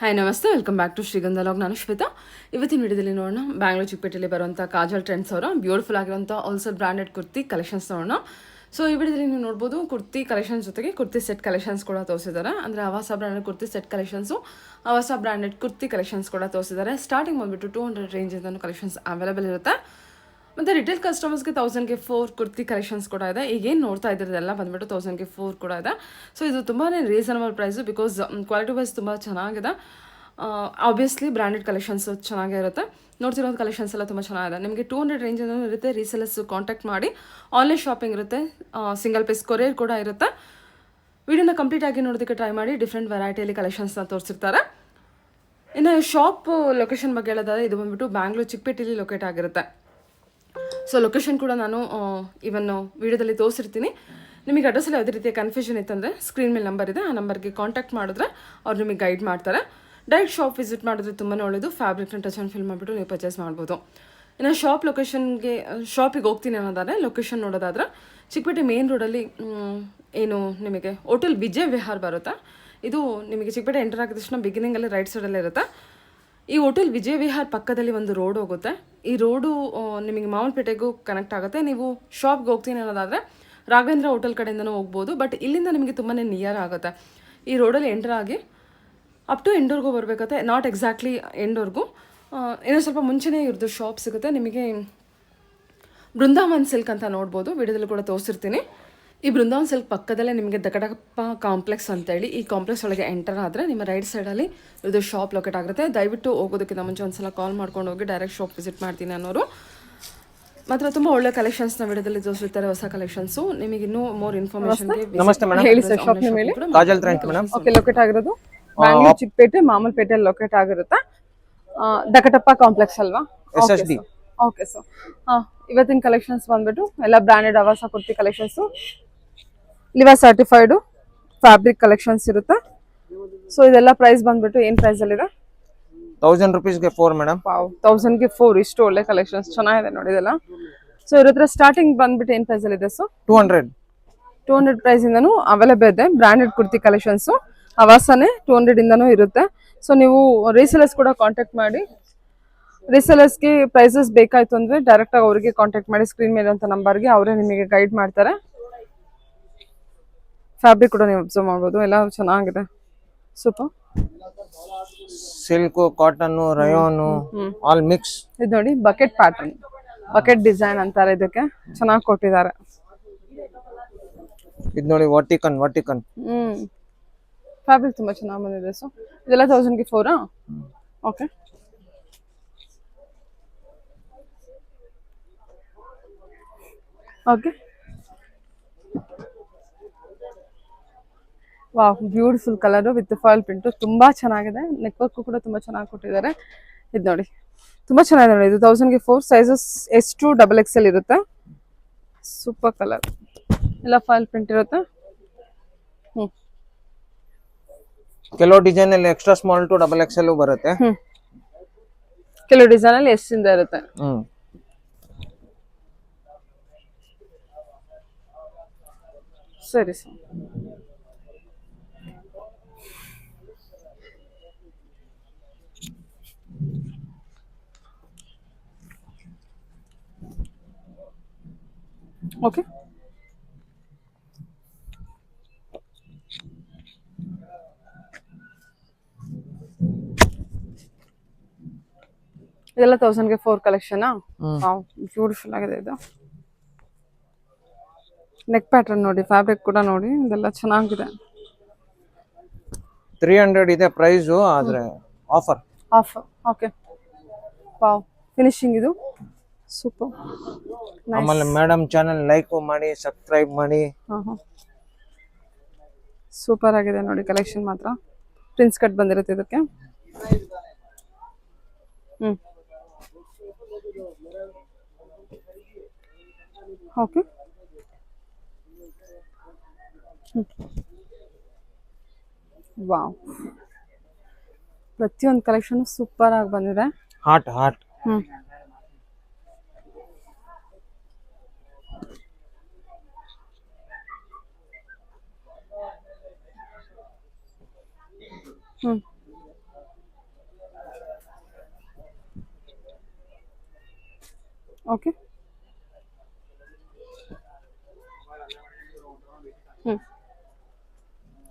Hi ನಮಸ್ತೆ, welcome back to ಶ್ರೀಗಂಧ log. ನಾನು ಶ್ವೇತಾ. ಇವತ್ತಿನ ವಿಡಿಯೋದಲ್ಲಿ ನೋಡೋಣ ಬ್ಯಾಂಗ್ಳೂರ್ ಚಿಕ್ಕಪೇಟೆಯಲ್ಲಿ ಬರುವಂಥ ಕಾಜಲ್ ಟ್ರೆಂಡ್ಸ್ ಅವರ ಬ್ಯೂಟಿಫುಲ್ ಆಗಿರುವಂಥ ಹೋಲ್ಸೇಲ್ ಬ್ರಾಂಡೆಡ್ ಕುರ್ತಿ ಕಲೆಕ್ಷನ್ಸ್ ನೋಡೋಣ. ಸೊ ಈ ವಿಡಿಯೋದಲ್ಲಿ ನೀವು ನೋಡ್ಬೋದು ಕುರ್ತಿ ಕಲೆಕ್ಷನ್ಸ್ ಜೊತೆಗೆ ಕುರ್ತಿ ಸೆಟ್ ಕಲೆಕ್ಷನ್ಸ್ ಕೂಡ ತೋರಿಸಿದ್ದಾರೆ. ಅಂದರೆ Avaasa branded kurti set collections, Avaasa branded kurti collections ಕೂಡ ತೋರಿಸಿದ್ದಾರೆ. ಸ್ಟಾರ್ಟಿಂಗ್ ಬಂದುಬಿಟ್ಟು 200 ರೇಂಜಿಂದ ಕಲೆಕ್ಷನ್ಸ್ ಅವೈಲೇಬಲ್ ಇರುತ್ತೆ. ಮತ್ತು ರಿಟೇಲ್ ಕಸ್ಟಮರ್ಸ್ಗೆ 1000ಗೆ 4 ಕುರ್ತಿ ಕಲೆಕ್ಷನ್ಸ್ ಕೂಡ ಇದೆ. ಈಗೇನು ನೋಡ್ತಾ ಇದ್ರದೆಲ್ಲ ಬಂದುಬಿಟ್ಟು 1000ಗೆ 4 ಕೂಡ ಇದೆ. ಸೊ ಇದು ತುಂಬಾ reasonable price, because quality wise ತುಂಬ ಚೆನ್ನಾಗಿದೆ. ಆಬ್ವಿಯಸ್ಲಿ ಬ್ರ್ಯಾಂಡೆಡ್ ಕಲೆಕ್ಷನ್ಸು ಚೆನ್ನಾಗೇ ಇರುತ್ತೆ. ನೋಡ್ತಿರೋದು ಕಲೆಕ್ಷನ್ಸ್ ಎಲ್ಲ ತುಂಬ ಚೆನ್ನಾಗಿದೆ. ನಿಮಗೆ 200 ರೇಂಜಿಂದ ಇರುತ್ತೆ. ರೀಸೆಲರ್ಸ್ ಕಾಂಟ್ಯಾಕ್ಟ್ ಮಾಡಿ. ಆನ್ಲೈನ್ ಶಾಪಿಂಗ್ ಇರುತ್ತೆ, ಸಿಂಗಲ್ ಪೀಸ್ ಕೊರಿಯರ್ ಕೂಡ ಇರುತ್ತೆ. ವಿಡಿಯೋನ ಕಂಪ್ಲೀಟ್ ಆಗಿ ನೋಡೋದಕ್ಕೆ ಟ್ರೈ ಮಾಡಿ. ಡಿಫ್ರೆಂಟ್ ವೆರೈಟಿಯಲ್ಲಿ ಕಲೆಕ್ಷನ್ಸ್ನ ತೋರಿಸಿರ್ತಾರೆ. ಇನ್ನು ಶಾಪ್ ಲೊಕೇಶನ್ ಬಗ್ಗೆ ಹೇಳೋದಾದ್ರೆ, ಇದು ಬಂದುಬಿಟ್ಟು ಬ್ಯಾಂಗ್ಳೂರ್ ಚಿಕ್ಕಪೇಟೆಯಲ್ಲಿ ಲೊಕೇಟ್ ಆಗಿರುತ್ತೆ. ಸೊ ಲೊಕೇಶನ್ ಕೂಡ ನಾನು ಇವನ್ ವಿಡಿಯೋದಲ್ಲಿ ತೋರಿಸಿರ್ತೀನಿ. ನಿಮಗೆ ಅಡ್ರೆಸ್ಸಲ್ಲಿ ಯಾವುದೇ ರೀತಿಯ ಕನ್ಫ್ಯೂಷನ್ ಇತ್ತಂದರೆ ಸ್ಕ್ರೀನ್ ಮೇಲೆ ನಂಬರ್ ಇದೆ, ಆ ನಂಬರ್ಗೆ ಕಾಂಟ್ಯಾಕ್ಟ್ ಮಾಡಿದ್ರೆ ಅವ್ರು ನಿಮಗೆ ಗೈಡ್ ಮಾಡ್ತಾರೆ. ಡೈರೆಕ್ಟ್ ಶಾಪ್ ವಿಸಿಟ್ ಮಾಡಿದ್ರೆ ತುಂಬಾ ಒಳ್ಳೆಯದು. ಫ್ಯಾಬ್ರಿಕ್ನ ಟಚ್ ಆ್ಯಂಡ್ ಫಿಲ್ ಮಾಡಿಬಿಟ್ಟು ನೀವು ಪರ್ಚೇಸ್ ಮಾಡ್ಬೋದು. ಇನ್ನು ಶಾಪಿಗೆ ಹೋಗ್ತೀನಿ ಅನ್ನೋದಾದರೆ ಲೊಕೇಶನ್ ನೋಡೋದಾದ್ರೆ, ಚಿಕ್ಕಪೇಟೆ ಮೇನ್ ರೋಡಲ್ಲಿ ಏನು ನಿಮಗೆ ಹೋಟೆಲ್ ವಿಜಯ್ ವಿಹಾರ್ ಬರುತ್ತೆ. ಇದು ನಿಮಗೆ ಚಿಕ್ಕಪೇಟೆ ಎಂಟರ್ ಆಗಿದ ತಕ್ಷಣ ಬಿಗಿನಿಂಗಲ್ಲಿ ರೈಟ್ ಸೈಡಲ್ಲೇ ಇರುತ್ತೆ. ಈ ಹೋಟೆಲ್ ವಿಜಯ ವಿಹಾರ್ ಪಕ್ಕದಲ್ಲಿ ಒಂದು ರೋಡ್ ಹೋಗುತ್ತೆ. ಈ ರೋಡು ನಿಮಗೆ ಮಾವನಪೇಟೆಗೂ ಕನೆಕ್ಟ್ ಆಗುತ್ತೆ. ನೀವು ಶಾಪ್ಗೆ ಹೋಗ್ತೀನಿ ಅನ್ನೋದಾದರೆ ರಾಘವೇಂದ್ರ ಹೋಟೆಲ್ ಕಡೆಯಿಂದನೂ ಹೋಗ್ಬೋದು. ಬಟ್ ಇಲ್ಲಿಂದ ನಿಮಗೆ ತುಂಬಾ ನಿಯರ್ ಆಗುತ್ತೆ. ಈ ರೋಡಲ್ಲಿ ಎಂಟರ್ ಆಗಿ ಅಪ್ ಟು ಎಂಡೋರ್ಗೂ ಬರಬೇಕಾಗುತ್ತೆ. ನಾಟ್ ಎಕ್ಸಾಕ್ಟ್ಲಿ ಎಂಡೋರ್ಗೂ, ಇನ್ನೂ ಸ್ವಲ್ಪ ಮುಂಚೆನೇ ಇವ್ರದ್ದು ಶಾಪ್ ಸಿಗುತ್ತೆ. ನಿಮಗೆ ಬೃಂದಾವನ್ ಸಿಲ್ಕ್ ಅಂತ ನೋಡ್ಬೋದು, ವಿಡಿಯೋದಲ್ಲಿ ಕೂಡ ತೋರಿಸಿರ್ತೀನಿ. ಈ ಬೃಂದಾವನ್ ಸಿಲ್ಕ್ ಪಕ್ಕದಲ್ಲೇ ನಿಮಗೆ ದಕಡಪ್ಪ ಕಾಂಪ್ಲೆಕ್ಸ್ ಅಂತೇಳಿ, ಈ ಕಾಂಪ್ಲೆಕ್ಸ್ ಒಳಗೆ ಎಂಟರ್ ಆದರೆ ನಿಮ್ಮ ರೈಟ್ ಸೈಡಲ್ಲಿ ಇದು ಶಾಪ್ ಲೊಕೇಟ್ ಆಗುತ್ತೆ. ದಯವಿಟ್ಟು ಹೋಗೋದಕ್ಕಿಂತ ಮುಂಚೆ ಒಂದ್ಸಲ ಕಾಲ್ ಮಾಡ್ಕೊಂಡು ಹೋಗಿ ಡೈರೆಕ್ಟ್ ಶಾಪ್ ವಿಸಿಟ್ ಮಾಡ್ತೀನಿ ಅನ್ನೋರು. ಮಾತ್ರ ತುಂಬ ಒಳ್ಳೆ ಕಲೆಕ್ಷನ್ಸ್ನ ವಿಡಿಯೋದಲ್ಲಿ ತೋರಿಸಿರ್ತಾರೆ, ಹೊಸ ಕಲೆಕ್ಷನ್ಸು. ನಿಮಗೆ ಇನ್ನೂ ಮೋರ್ ಇನ್ಫಾರ್ಮೇಷನ್ಗೆ ಹೇಳಿ ಸರ್. ಶಾಪ್ ನೇಮ್ ಹೇಳಿ. Kajal trends madam. Okay, locate ಆಗಿರೋದು ಬ್ಯಾಂಗ್ಳೂರ್ ಚಿಕ್ಕಪೇಟೆ ಮಾಮೂಲ್ಪೇಟೆ ಲೊಕೇಟ್ ಆಗಿರುತ್ತೆ. ದಕಟಪ್ಪ ಕಾಂಪ್ಲೆಕ್ಸ್ ಅಲ್ವಾ? SSD. Okay sir. ಇವತ್ತಿನ ಕಲೆಕ್ಷನ್ಸ್ ಬಂದ್ಬಿಟ್ಟು ಎಲ್ಲ branded Avaasa kurti collections, ಲಿವಾ certified fabric collections ಇರುತ್ತೆ. ಸೊ ಇದೆಲ್ಲ ಪ್ರೈಸ್ ಬಂದ್ಬಿಟ್ಟು ಏನ್ ಪ್ರೈಸ್ ಅಲ್ಲಿ ಇದೆ? 1000 rupeesಗೆ 4 ಮೇಡಮ್. 1000ಗೆ 4. ಇಷ್ಟು ಒಳ್ಳೆ ಕಲೆಕ್ಷನ್ಸ್ ಚೆನ್ನಾಗಿದೆ ನೋಡಿ ಇದೆಲ್ಲ. ಸೊ ಇವ್ರ ಹತ್ರ ಸ್ಟಾರ್ಟಿಂಗ್ ಬಂದ್ಬಿಟ್ಟು ಏನ್ ಪ್ರೈಸ್ ಅಲ್ಲಿ ಇದೆ ಸರ್? 200 ಪ್ರೈಸ್ ಇಂದನೂ ಅವೈಲೇಬಲ್ ಇದೆ. ಬ್ರಾಂಡೆಡ್ ಕುರ್ತಿ ಕಲೆಕ್ಷನ್ಸ್ ಅವಾಸನೆ 200 ಇಂದನೂ ಇರುತ್ತೆ. ಸೊ ನೀವು ರೀಸೆಲರ್ಸ್ ಕೂಡ ಕಾಂಟ್ಯಾಕ್ಟ್ ಮಾಡಿ. ರೀಸೆಲರ್ಸ್ಗೆ ಪ್ರೈಸಸ್ ಬೇಕಾಯ್ತು ಅಂದ್ರೆ ಡೈರೆಕ್ಟ್ ಆಗಿ ಅವರಿಗೆ ಕಾಂಟ್ಯಾಕ್ಟ್ ಮಾಡಿ. ಸ್ಕ್ರೀನ್ ಮೇಲೆ ಅಂತ ನಂಬರ್ಗೆ ಅವರೇ ನಿಮಗೆ ಗೈಡ್ ಮಾಡ್ತಾರೆ. ಫ್ಯಾಬ್ರಿಕ್ ಕೂಡ ನೀವು ಅಬ್ಸರ್ವ್ ಮಾಡ್ಬೋದು, ಎಲ್ಲ ಚೆನ್ನಾಗಿದೆ. Super. Silk, cotton, rayon all mix. ಇದು ನೋಡಿ ಬಕೆಟ್ ಪ್ಯಾಟರ್ನ್, ಬಕೆಟ್ ಡಿಸೈನ್ ಅಂತಾರೆ ಇದಕ್ಕೆ. ಚೆನ್ನಾಗಿ ಕೊಟ್ಟಿದ್ದಾರೆ. ಇದು ನೋಡಿ ವರ್ಟಿಕನ್. ಫ್ಯಾಬ್ರಿಕ್ ತುಂಬಾ ಚೆನ್ನಾಗಿ ಬಂದಿದೆ. ಸೊ ಇದೆಲ್ಲ 1000ಗೆ 4. Okay. Okay, wow, beautiful colour with foil print ತುಂಬಾ ಚೆನ್ನಾಗಿದೆ. ನೆಕ್ವರ್ಕ್ ಕೂಡ ತುಂಬಾ ಚೆನ್ನಾಗಿ ಕೊಟ್ಟಿದ್ದಾರೆ. ಇದು ನೋಡಿ ತುಂಬಾ ಚೆನ್ನಾಗಿದೆ ನೋಡಿ. ಇದು 1000ಗೆ 4. ಸೈಜಸ್ S2 XXL ಇರುತ್ತೆ. ಸೂಪರ್ ಕಲರ್, ಎಲ್ಲ ಫಾಯಿಲ್ ಪ್ರಿಂಟ್ ಇರುತ್ತೆ. ಕೆಲವು ಡಿಸೈನ್ ಅಲ್ಲಿ ಎಕ್ಸ್ಟ್ರಾ ಸ್ಮಾಲ್ ಟು XXL ಬರುತ್ತೆ. ಕೆಲವು ಡಿಸೈನ್ ಅಲ್ಲಿ S ಇಂದ ಇರುತ್ತೆ. ಸರಿ ಸರ್. ಓಕೆ, ಇದೆಲ್ಲ 1000ಗೆ 4 ಕಲೆಕ್ಷನ್. ಬ್ಯೂಟಿಫುಲ್ ಆಗಿದೆ ಇದು. ನೆಕ್ ಪ್ಯಾಟರ್ನ್ ನೋಡಿ, ಫ್ಯಾಬ್ರಿಕ್ ಕೂಡ ನೋಡಿ, ಇದೆಲ್ಲ ಚೆನ್ನಾಗಿದೆ. 300 ಇದೆ ಪ್ರೈಸ್, ಆದ್ರೆ ಆಫರ್. ಓಕೆ, ವಾವ್, ಫಿನಿಶಿಂಗ್ ಇದು ಸೂಪರ್. ಆಮೇಲೆ ಮೇಡಮ್ ಚಾನೆಲ್ ಲೈಕ್ ಮಾಡಿ, ಸಬ್ಸ್ಕ್ರೈಬ್ ಮಾಡಿ. ಸೂಪರ್ ಆಗಿದೆ ನೋಡಿ ಕಲೆಕ್ಷನ್ ಮಾತ್ರ. ಪ್ರಿನ್ಸ್ ಕಟ್ ಬಂದಿರುತ್ತೆ ಇದಕ್ಕೆ. ಓಕೆ, ವಾವ್, ಪ್ರತಿಯೊಂದು ಕಲೆಕ್ಷನ್ ಸೂಪರ್ ಆಗಿ ಬಂದಿದೆ. ಹಾಟ್. ಓಕೆ.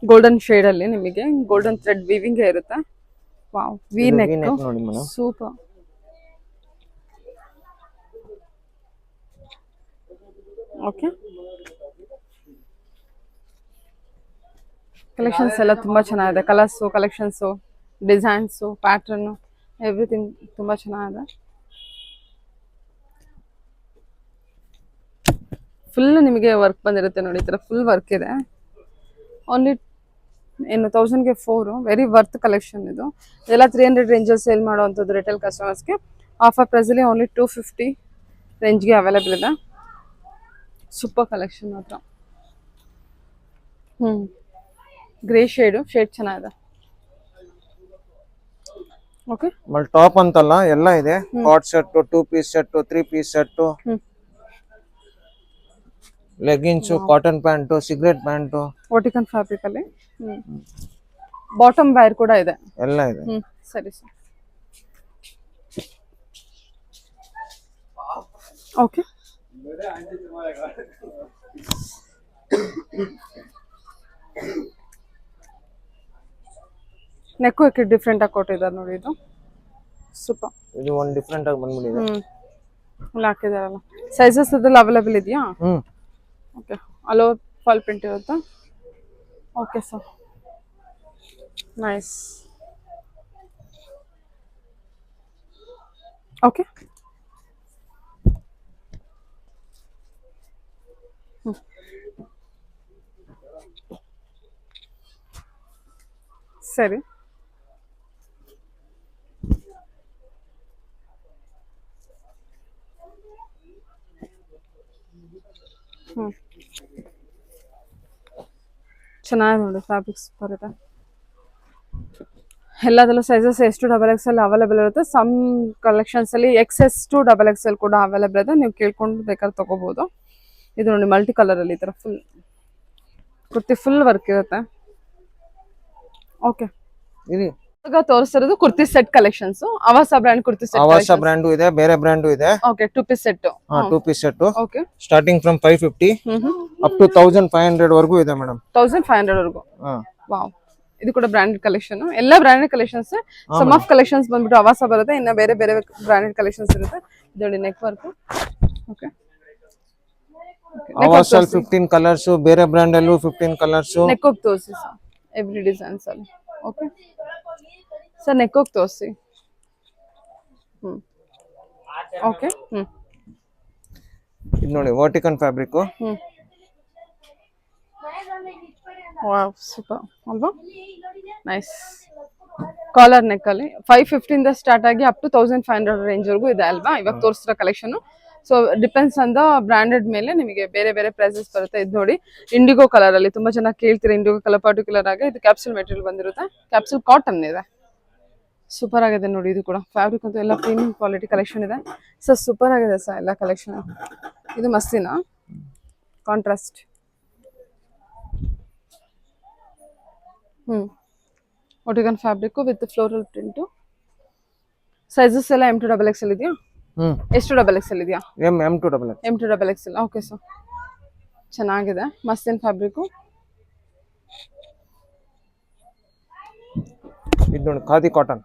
ಗೋಲ್ಡನ್ ಶೇಡ್ ಅಲ್ಲಿ ನಿಮಗೆ ಗೋಲ್ಡನ್ ಥ್ರೆಡ್ ವೀವಿಂಗ್ ಇರುತ್ತೆ. ವಾವ್, ವಿ ಇದು ನೆಕ್ V-neck ನೋಡಿ ಮೇಡಮ್. ಸೂಪರ್. ಓಕೆ, ಕಲೆಕ್ಷನ್ಸ್ ಎಲ್ಲ ತುಂಬಾ ಚೆನ್ನಾಗಿದೆ. Colours, collections, designs, pattern, everything ತುಂಬಾ ಚೆನ್ನಾಗಿದೆ. ಫುಲ್ ನಿಮಗೆ ವರ್ಕ್ ಬಂದಿರುತ್ತೆ ನೋಡಿ, ಈ ಥರ ಫುಲ್ ವರ್ಕ್ ಇದೆ. ಓನ್ಲಿ ಏನು 1000ಗೆ 4, ವೆರಿ ವರ್ತ್ ಕಲೆಕ್ಷನ್ ಇದು. ಇದೆಲ್ಲ 300 ರೇಂಜಲ್ಲಿ ಸೇಲ್ ಮಾಡುವಂಥದ್ದು ರಿಟೇಲ್ ಕಸ್ಟಮರ್ಸ್ಗೆ. ಆಫರ್ ಪ್ರೈಸಲ್ಲಿ ಓನ್ಲಿ 250 ರೇಂಜ್ಗೆ ಅವೈಲೇಬಲ್ ಇದೆ. ಸೂಪರ್ ಕಲೆಕ್ಷನ್ ಮಾತ್ರ. ಗ್ರೇ ಶೇಡ್ ಚೆನ್ನಾಗಿದೆ. ಓಕೆ, ಆಮೇಲೆ ಟಾಪ್ ಅಂತಲ್ಲ ಎಲ್ಲ ಇದೆ. Coat set, 2 piece set, 3 piece set, leggings, cotton pant, cigarette pant, vertical fabric ಅಲ್ಲಿ. ಬಾಟಮ್ ವೈರ್ ಕೂಡ ಇದೆ. ಎಲ್ಲ ಇದೆ. ಸರಿ ಸರ್. ಓಕೆ, ನೆಕ್ಕು ಡಿಫ್ರೆಂಟ್ ಆಗಿ ಕೊಟ್ಟಿದ್ದಾರೆ ನೋಡಿ. ಇದು ಸೂಪರ್. ಇದು ಒಂದು ಡಿಫ್ರೆಂಟ್ ಆಗಿ ಬಂದ್ಬಿಟ್ಟಿದೆ. ಇಲ್ಲಿ ಹಾಕಿದಾರಲ್ಲ. ಸೈಜಸ್ ಅದ್ರಲ್ಲಿ ಅವೈಲೇಬಲ್ ಇದೆಯಾ? ಓಕೆ, ಅಲೋ ಫಾಲ್ ಪ್ರಿಂಟ್ ಇರುತ್ತಾ? Okay sir, nice. ಓಕೆ, ಸರಿ. ಚೆನ್ನಾಗಿ ನೋಡಿ, ಫ್ಯಾಬ್ರಿಕ್ಸ್ ಬರುತ್ತೆ. ಎಲ್ಲದರಲ್ಲೂ ಸೈಜಸ್ ಎಷ್ಟು XXL ಅವೈಲೇಬಲ್ ಇರುತ್ತೆ. ಸಮ್ ಕಲೆಕ್ಷನ್ಸ್ ಅಲ್ಲಿ XS to XXL ಕೂಡ ಅವೈಲೇಬಲ್ ಇದೆ. ನೀವು ಕೇಳ್ಕೊಂಡು ಬೇಕಾದ್ರೆ ತಗೋಬಹುದು. ಇದು ನೋಡಿ ಮಲ್ಟಿ ಕಲರ್ ಅಲ್ಲಿ ಈ ತರ ಫುಲ್ ಕುರ್ತಿ ಫುಲ್ ವರ್ಕ್ ಇರುತ್ತೆ. ಓಕೆ, ಇದು ಇವಾಗ ತೋರಿಸ್ತಿರೋದು kurti set collections. Avaasa brand kurti set. Avaasa brand ಇದೆ, ಬೇರೆ ಬ್ರ್ಯಾಂಡು ಇದೆ. Okay, 2 piece set. 2 piece set okay, starting from 550 up to 1500 ವರೆಗೂ ಇದೆ ಮೇಡಮ್. 1500 ವರೆಗೂ. ವಾವ್, ಇದು ಕೂಡ ಬ್ರಾಂಡೆಡ್ ಕಲೆಕ್ಷನ್. ಎಲ್ಲ branded collections. Some of collections ಬಂದ್ಬಿಟ್ಟು ಅವಾಸ ಬರುತ್ತೆ, ಇನ್ನ ಬೇರೆ ಬೇರೆ ಬ್ರಾಂಡೆಡ್ ಕಲೆಕ್ಷನ್ಸ್ ಇರುತ್ತೆ. ನೋಡಿ ನೆಕ್ ವರ್ಕ್. ಓಕೆ, ಆವಾಸ 15 ಕಲರ್ಸ್, ಬೇರೆ ಬ್ರ್ಯಾಂಡ್ ಅಲ್ಲೂ 15 ಕಲರ್ಸ್. ನೆಕ್ ಹೋಗಿ ತೋರಿಸಿ ಸರ್, ಎವ್ರಿ ಡಿಸೈನ್ಸ್ ಅಲ್ಲಿ. ಓಕೆ ಸರ್, ನೆಕ್ ಹೋಗಿ ತೋರಿಸಿ. ಓಕೆ, ಇದು ನೋಡಿ ವರ್ಟಿಕಲ್ ಫ್ಯಾಬ್ರಿಕ್. ವಾವ್, ಸೂಪರ್ ಅಲ್ವಾ? ನೈಸ್. ಕಾಲರ್ ನೆಕ್ ಅಲ್ಲಿ 550 ಇಂದ ಸ್ಟಾರ್ಟ್ ಆಗಿ ಅಪ್ ಟು 1500 ರೇಂಜ್ ವರೆಗೂ ಇದೆ ಅಲ್ವಾ ಇವಾಗ ತೋರಿಸಿರೋ collection. So depends on the branded ಮೇಲೆ ನಿಮಗೆ ಬೇರೆ ಬೇರೆ ಪ್ರೈಸಸ್ ಬರುತ್ತೆ. ಇದು ನೋಡಿ ಇಂಡಿಗೋ ಕಲರ್ ಅಲ್ಲಿ ತುಂಬಾ ಜನ ಕೇಳ್ತೀರಾ. ಇಂಡಿಗೋ ಕಲರ್ ಪರ್ಟಿಕ್ಯುಲರ್ ಆಗಿ ಇದು ಕ್ಯಾಪ್ಸೂಲ್ ಮೆಟೀರಿಯಲ್ ಬಂದಿರುತ್ತೆ. ಕ್ಯಾಪ್ಸೂಲ್ ಕಾಟನ್ ಇದೆ. ಸೂಪರ್ ಆಗಿದೆ ನೋಡಿ. ಇದು ಕೂಡ ಫ್ಯಾಬ್ರಿಕ್ ಅಂತೂ ಎಲ್ಲ ಪ್ರೀಮಿಯಂ ಕ್ವಾಲಿಟಿ ಕಲೆಕ್ಷನ್ ಇದೆ ಸರ್. ಸೂಪರ್ ಆಗಿದೆ ಸರ್ ಎಲ್ಲ ಕಲೆಕ್ಷನ್. ಇದು ಮಸ್ತಿನ ಕಾಂಟ್ರಾಸ್ಟ್. ಒಟಿಗನ್ fabric with floral print. Sizes ಎಲ್ಲ M to XXL ಇದೆಯಾ? ಎಷ್ಟು XXL ಇದೆಯಾ? M to XXL. M to XXL. Okay sir, ಚೆನ್ನಾಗಿದೆ. ಮಸ್ತಿನ ಫ್ಯಾಬ್ರಿಕ್. ಇದು ನೋಡಿ ಖಾದಿ ಕಾಟನ್.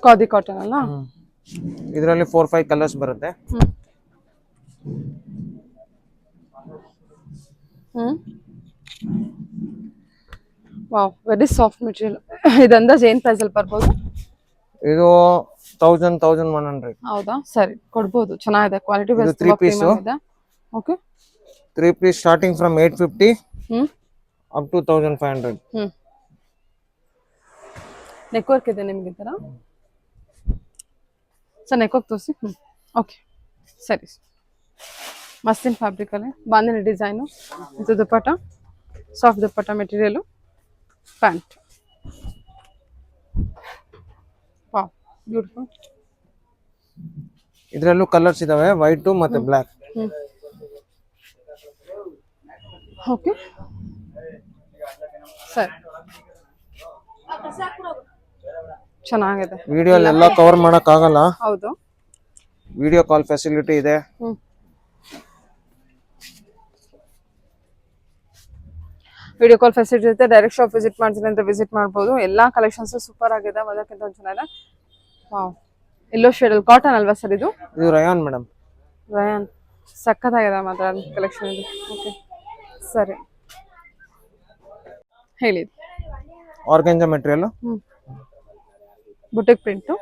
ಖಾದಿ ಕಾಟನ್ ಅಲ್ಲ. ಇದರಲ್ಲಿ 4-5 ಕಲರ್ಸ್ ಬರುತ್ತೆ. Wow, very soft material. ಇದು ಅಂದಾಜು ಏನು ಪ್ರೈಸ್ ಅಲ್ಲಿ ಬರ್ಬೋದು? ಇದು 1100. ಹೌದಾ, ಸರಿ ಕೊಡ್ಬೋದು. ಚೆನ್ನಾಗಿದೆ ಕ್ವಾಲಿಟಿ ಇದು 3 piece. Okay, 3 piece starting from 850 up to 1500. Neck work ಇದೆ ನಿಮ್ಗೆ ಈ ಥರ ಸರ್. ನೆಕ್ ವರ್ಕ್ ತೋರಿಸಿ. ಓಕೆ, ಸರಿ. ಮಸ್ತಿನ ಫ್ಯಾಬ್ರಿಕ್ ಅಲ್ಲಿ ಬಾಂದಿನಿ ಡಿಸೈನು. ಇದು dupatta, soft dupatta material, pant. Wow, beautiful. ಇದರಲ್ಲೂ ಕಲರ್ಸ್ ಇದಾವೆ, ವೈಟ್ ಮತ್ತೆ ಬ್ಲಾಕ್. ಓಕೆ, ಸರಿ. ಚೆನ್ನಾಗಿದೆ. ವಿಡಿಯೋ ಎಲ್ಲ ಕವರ್ ಮಾಡಕ್ ಆಗಲ್ಲ, ಹೌದು. ವಿಡಿಯೋ ಕಾಲ್ ಫೆಸಿಲಿಟಿ ಇದೆ. ವಿಡಿಯೋ ಕಾಲ್ ಫೆಸಿಲಿಟಿ ಇರುತ್ತೆ. ಡೈರೆಕ್ಟ್ ಶಾಪ್ ವಿಸಿಟ್ ಮಾಡ್ತೀನಿ ಅಂತ ವಿಸಿಟ್ ಮಾಡ್ಬೋದು. ಎಲ್ಲಾ ಕಲೆಕ್ಷನ್ಸ್ ಸೂಪರ್ ಆಗಿದೆ, ಅದಕ್ಕಿಂತ ಒಂದು ಚೆನ್ನಾಗಿದೆ. ವಾವ್, ಎಲ್ಲೋ ಶೇಡಲ್ ಕಾಟನ್ ಅಲ್ವಾ ಸರ್ ಇದು? ಇದು ರಯಾನ್ ಮೇಡಮ್. ರಯಾನ್ ಸಕ್ಕತ್ತಾಗಿದೆ ಮಾತ್ರ ಕಲೆಕ್ಷನ್ ಇದು. ಓಕೆ ಸರಿ, ಹೇಳಿ. Organza material, boutique print.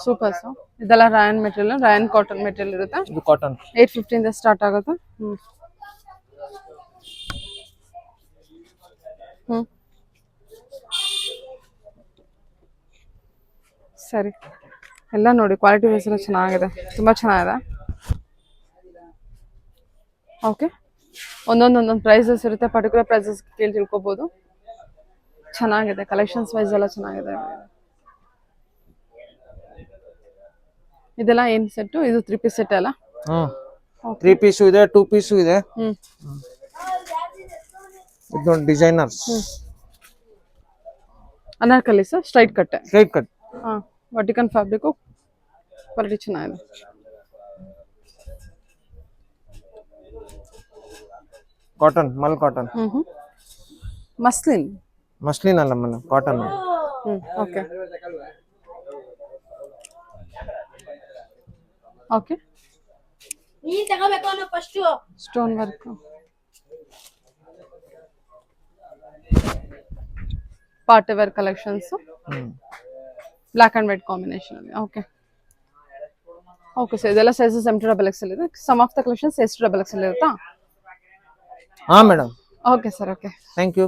Super sir. ಇದೆಲ್ಲ rayon material, rayon cotton material ಇರುತ್ತೆ. ಇದು ಕಾಟನ್ 850 ಇಂದ ಸ್ಟಾರ್ಟ್ ಆಗುತ್ತೆ. ಸರಿ, ಎಲ್ಲ ನೋಡಿ ಕ್ವಾಲಿಟಿ ವೈಸ್ ಎಲ್ಲ ಚೆನ್ನಾಗಿದೆ, ತುಂಬಾ ಚೆನ್ನಾಗಿದೆ. ಓಕೆ, ಒಂದೊಂದು ಪ್ರೈಸಸ್ ಇರುತ್ತೆ, ಪರ್ಟಿಕ್ಯುಲರ್ ಪ್ರೈಸಸ್ ಕೇಳಿ ತಿಳ್ಕೊಬೋದು. ಚೆನ್ನಾಗಿದೆ ಕಲೆಕ್ಷನ್ಸ್ ವೈಸ್ ಎಲ್ಲ ಚೆನ್ನಾಗಿದೆ. ಇದೆಲ್ಲ ಏನ್ ಸೆಟ್? ಇದು 3 ಪೀಸ್ ಸೆಟ್ ಅಲ್ಲ? 3 ಪೀಸು ಇದೆ, 2 ಪೀಸು ಇದೆ. ಇದು designers Anarkali sir, straight cut. Straight cut. Vertical fabric, quality ಚೆನ್ನಾಗಿದೆ. Cotton, mul cotton. Muslin. Muslin ಅಲ್ಲ madam, cotton. Okay okay. Stone work, party wear collections, black and white combination ಅಲ್ಲಿ. Okay okay sir, ಇದೆಲ್ಲ sizes M2XL ಇದೆ. Some of the collections S2XL ಇರುತ್ತಾ? ಹಾ madam. Okay sir, okay, thank you.